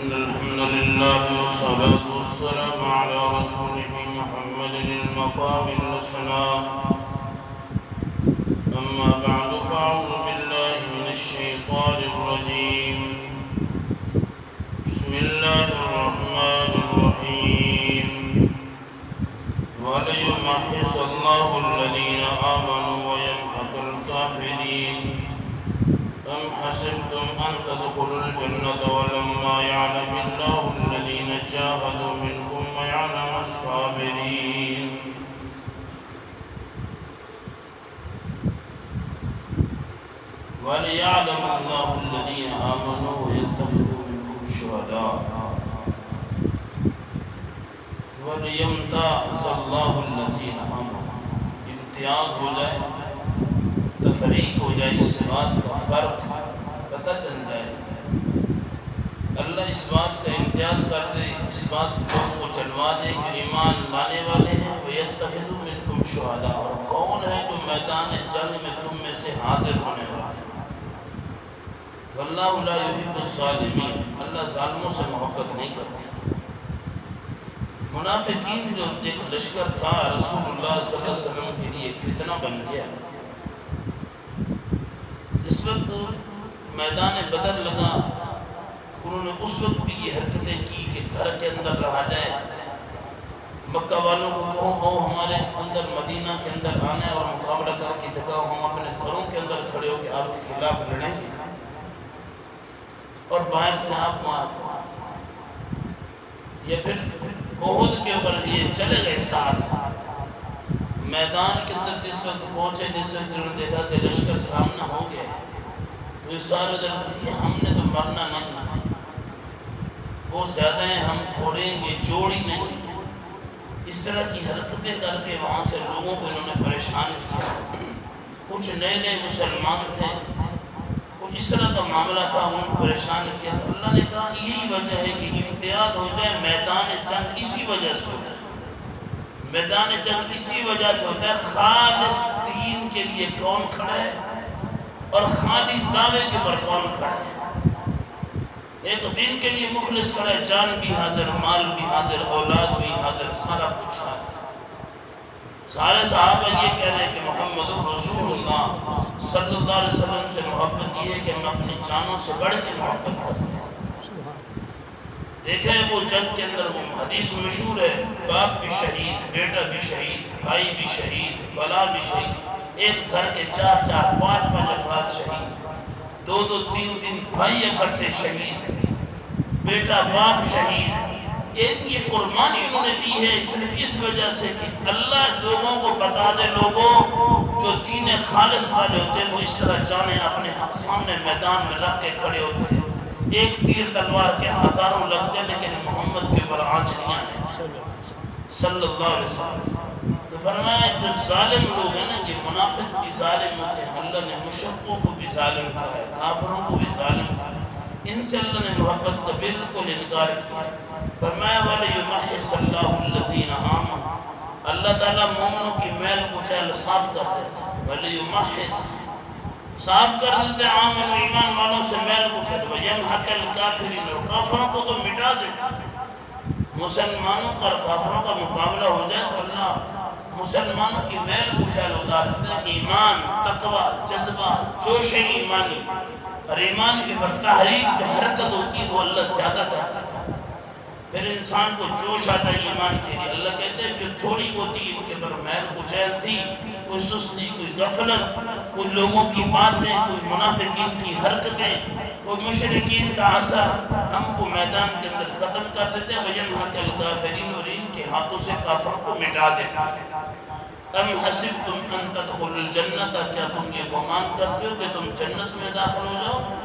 إن الحمد لله والصلاة والسلام على رسوله محمد المقام الأسنى أما بعد فأعوذ بالله من الشيطان الرجيم بسم الله الرحمن الرحيم وليمحص الله الذين آمنوا ويمحق الكافرين أم حسبتم أن تدخلوا الجنة ولما يعلم الله الذين جاهدوا منكم ويعلم الصابرين وليعلم الله الذين آمنوا ويتخذوا منكم شهداء وليمتاز الله الذين آمنوا امتیاز ہو جائے، تفریق ہو جائے، اس بات کا فرق پتہ چل جائے، اللہ اس بات کا امتیاز کر دے، اس بات کو چلوا دے کہ ایمان لانے والے ہیں وَيَتَّخِذُوا مِنْكُمْ شُهَدَاءَ، اور کون ہے جو میدان جنگ میں تم میں سے حاضر ہونے والے ہیں۔ وَاللَّهُ لَا يُحِبُّ الظَّالِمِينَ، اللہ ظالموں سے محبت نہیں کرتے۔ منافقین جو ایک لشکر تھا رسول اللہ صلی اللہ علیہ وسلم کے لیے ایک فتنہ بن گیا۔ جس وقت میدان بدر لگا انہوں نے اس وقت بھی یہ حرکتیں کی کہ گھر کے اندر رہا جائے، مکہ والوں کو کہو او ہمارے اندر مدینہ کے اندر آنے اور مقابلہ کر کے دکھاؤ، ہم اپنے گھروں کے اندر کھڑے ہو کے آپ کے خلاف لڑیں گے اور باہر سے آپ مار دو، یا پھر احد کے اوپر یہ چلے گئے ساتھ میدان کے اندر جس وقت پہنچے، جس وقت انہوں نے دیکھا کہ لشکر سامنا ہو گیا تو یہ سارے یہ ہم نے تو مرنا نہیں ہے، وہ زیادہ ہیں ہم تھوڑے ہیں، یہ جوڑی نہیں ہے، اس طرح کی حرکتیں کر کے وہاں سے لوگوں کو انہوں نے پریشان کیا۔ کچھ نئے نئے مسلمان تھے، کچھ اس طرح کا معاملہ تھا، انہوں نے پریشان کیا۔ تو اللہ نے کہا یہی وجہ ہے کہ امتیاز ہو جائے، میدان جنگ اسی وجہ سے ہوتا ہے، میدان جنگ اسی وجہ سے ہوتا ہے خالص دین کے لیے کون کھڑا ہے اور خالی دعوے کے پر کون کھڑا ہے۔ ایک دین کے لیے مخلص کھڑا ہے، جان بھی حاضر، مال بھی حاضر، اولاد بھی حاضر، سارا کچھ حاضر۔ سارے صحابہ یہ کہہ رہے ہیں کہ محمد رسول اللہ صلی اللہ علیہ وسلم سے محبت یہ ہے کہ ہم اپنی جانوں سے بڑھ کے محبت کرتے ہیں۔ دیکھیں وہ جنگ کے اندر وہ حدیث مشہور ہے، باپ بھی شہید، بیٹا بھی شہید، بھائی بھی شہید، فلاں بھی شہید، ایک گھر کے 4-4 5-5 افراد شہید، 2-2 3-3 بھائی اکٹھے شہید، بیٹا باپ شہید۔ یہ قربانی انہوں نے دی ہے صرف اس وجہ سے کہ اللہ لوگوں کو بتا دے، لوگوں جو دین خالص والے ہوتے ہیں وہ اس طرح جانے اپنے سامنے میدان میں رکھ کے کھڑے ہوتے ہیں، ایک تیر تلوار کے ہزاروں لگتے ہیں لیکن محمد کے اوپر آنچ نہیں آنے صلی اللہ علیہ وسلم۔ تو فرمایا جو ظالم لوگ ہیں نا، یہ منافق بھی ظالم ہوتے ہیں، اللہ نے مشرکوں کو بھی ظالم کہا ہے، کافروں کو بھی ظالم کہا ہے، ان سے اللہ نے محبت کا بالکل انکار کیا ہے۔ فرمایا وَلِيُمَحِّصَ اللَّهُ الَّذِينَ آمَنُوا، اللہ تعالیٰ مومنوں کی میل کچیل صاف کر دیتا ہے، وَلِيُمَحِّصَ صاف کر دیتے ہیں آمنوا ایمان والوں سے میل کچیل، وَيَمْحَقَ الْكَافِرِينَ، اور کافروں کو تو مٹا دیتا ہے۔ مسلمانوں کا کافروں کا مقابلہ ہو جائے تو اللہ مسلمانوں کی میل کچیل اتار دیتے ہیں، ایمان، تقوی، جذبہ، جوش ایمانی اور ایمان کے پر تحریک جو حرکت ہوتی ہے وہ اللہ زیادہ کر دیتا ہے، پھر انسان کو جوش آتا ہے ایمان کے لیے۔ اللہ کہتے ہیں جو تھوڑی ہوتی ان کے پر میل کچیل تھی، کوئی سستی، کوئی غفلت، کوئی لوگوں کی باتیں، کوئی منافقین کی حرکتیں، کوئی مشرکین کا اثر، ہم کو میدان کے اندر ختم کر دیتے ہیں، وَيَمْحَقَ الْكَافِرِينَ، اور ان کے ہاتھوں سے کافروں کو مٹا دیتا ہے۔ ام حسبتم ان تدخلوا الجنت، کیا تم یہ گمان کرتے ہو کہ تم جنت میں داخل ہو جاؤ گے؟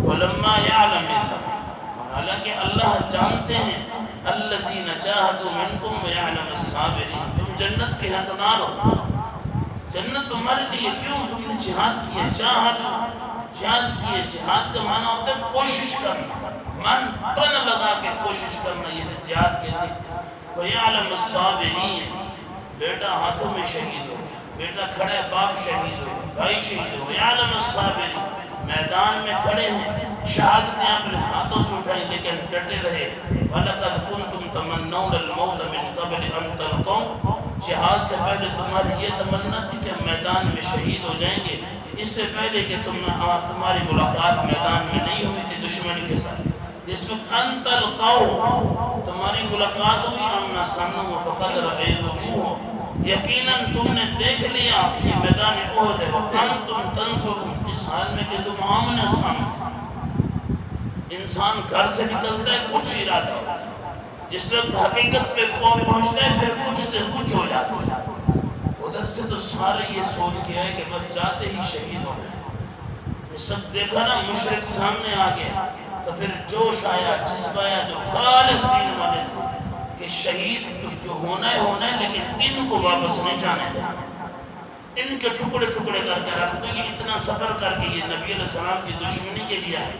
وَلَمَّا يَعْلَمِ اللَّهُ، حالانکہ اللہ جانتے ہیں، الَّذِينَ جَاهَدُوا مِنْكُمْ وَيَعْلَمَ الصَّابِرِينَ، تم جنت کے حقدار ہو، جنت تمہارے لیے کیوں؟ تم نے جہاد کیا، جہاد کیے، جہاد کا معنی ہوتا ہے کوشش کرنا، من تن لگا کے کوشش کرنا، یہ جہاد کہتے ہیں۔ وَيَعْلَمَ الصَّابِرِينَ، بیٹا ہاتھوں میں شہید ہو گیا، بیٹا کھڑے، باپ شہید ہو گیا، بھائی شہید ہو گیا، وَيَعْلَمَ الصَّابِرِينَ، میدان میں کھڑے ہیں، شہادتیں اپنے ہاتھوں سے اٹھائیں لیکن ڈٹے رہے۔ وَلَقَدْ كُنْتُمْ تَمَنَّوْنَ الْمَوْتَ مِنْ قَبْلِ أَنْ تَلْقَوْا، جہاد سے پہلے تمہاری یہ تمنا تھی کہ میدان میں شہید ہو جائیں گے، اس سے پہلے کہ تمہاری ملاقات میدان میں نہیں ہوئی تھی دشمن کے ساتھ۔ جس وقت أَنْ تَلْقَوْا تمہاری ملاقات ہوئی آمنا سامنا فَقَدْ رَأَيْتُمُوهُ، یقیناً تم نے دیکھ لیا یہ میدان احد ہے، وَأَنْتُمْ تَنْظُرُونَ، اس حال میں کہ تم آمنے سامنے۔ انسان گھر سے نکلتا ہے کچھ ارادہ ہوتا ہے، جس وقت حقیقت پہ پہنچتا ہے پھر کچھ ہو جاتا ہے۔ ادھر سے تو سارے یہ سوچ کے آئے کہ بس جاتے ہی شہید ہو گئے۔ جس وقت دیکھا نا مشرک سامنے آ گیا تو پھر جوش آیا، جذبہ آیا، جو خالص دین والے تھے کہ شہید جو ہونا ہے لیکن ان کو واپس نہیں جانے دینا، ان کے ٹکڑے ٹکڑے کر کے رکھ دو۔ یہ اتنا سفر کر کے یہ نبی علیہ السلام کی دشمنی کے لیے آئے،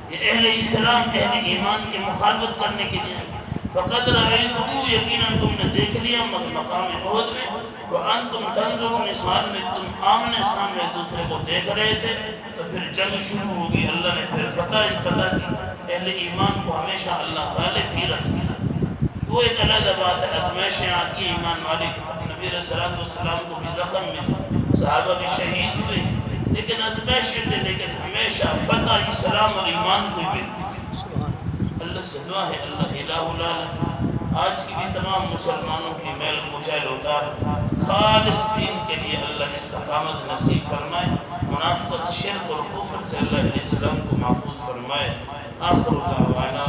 یہ اہل اسلام اہل ایمان کے مخالفت کرنے کے لیے آئے۔ فَقَدْ رَأَيْتُمُوهُ، یقیناً تم نے دیکھ لیا مقام احد میں، وَأَنْتُمْ تَنْظُرُونَ، اس حال میں کہ تم آمنے سامنے ایک دوسرے کو دیکھ رہے تھے۔ تو پھر جنگ شروع ہوگی، اللہ نے پھر فتح کی۔ اہل ایمان کو ہمیشہ اللہ غالب ہی رکھتا ہے۔ وہ ایک علیحدہ بات ہے، ازمائشیں آتی ہیں ایمان والے کے پاس۔ نبی علیہ السلام کو بھی زخم ملا، صحابہ بھی شہید ہوئے، لیکن ازمائشیں تھے، لیکن ہمیشہ فتح اسلام اور ایمان کو ہی ملتی ہے۔ اللہ سے دعا ہے اللہ الہ العالمین آج کی بھی تمام مسلمانوں کی میل کچیل اتار دے، خالص دین کے لیے اللہ استقامت نصیب فرمائے، منافقت، شرک اور کفر سے اللہ علیہ السلام کو محفوظ فرمائے۔ آخر دعوانا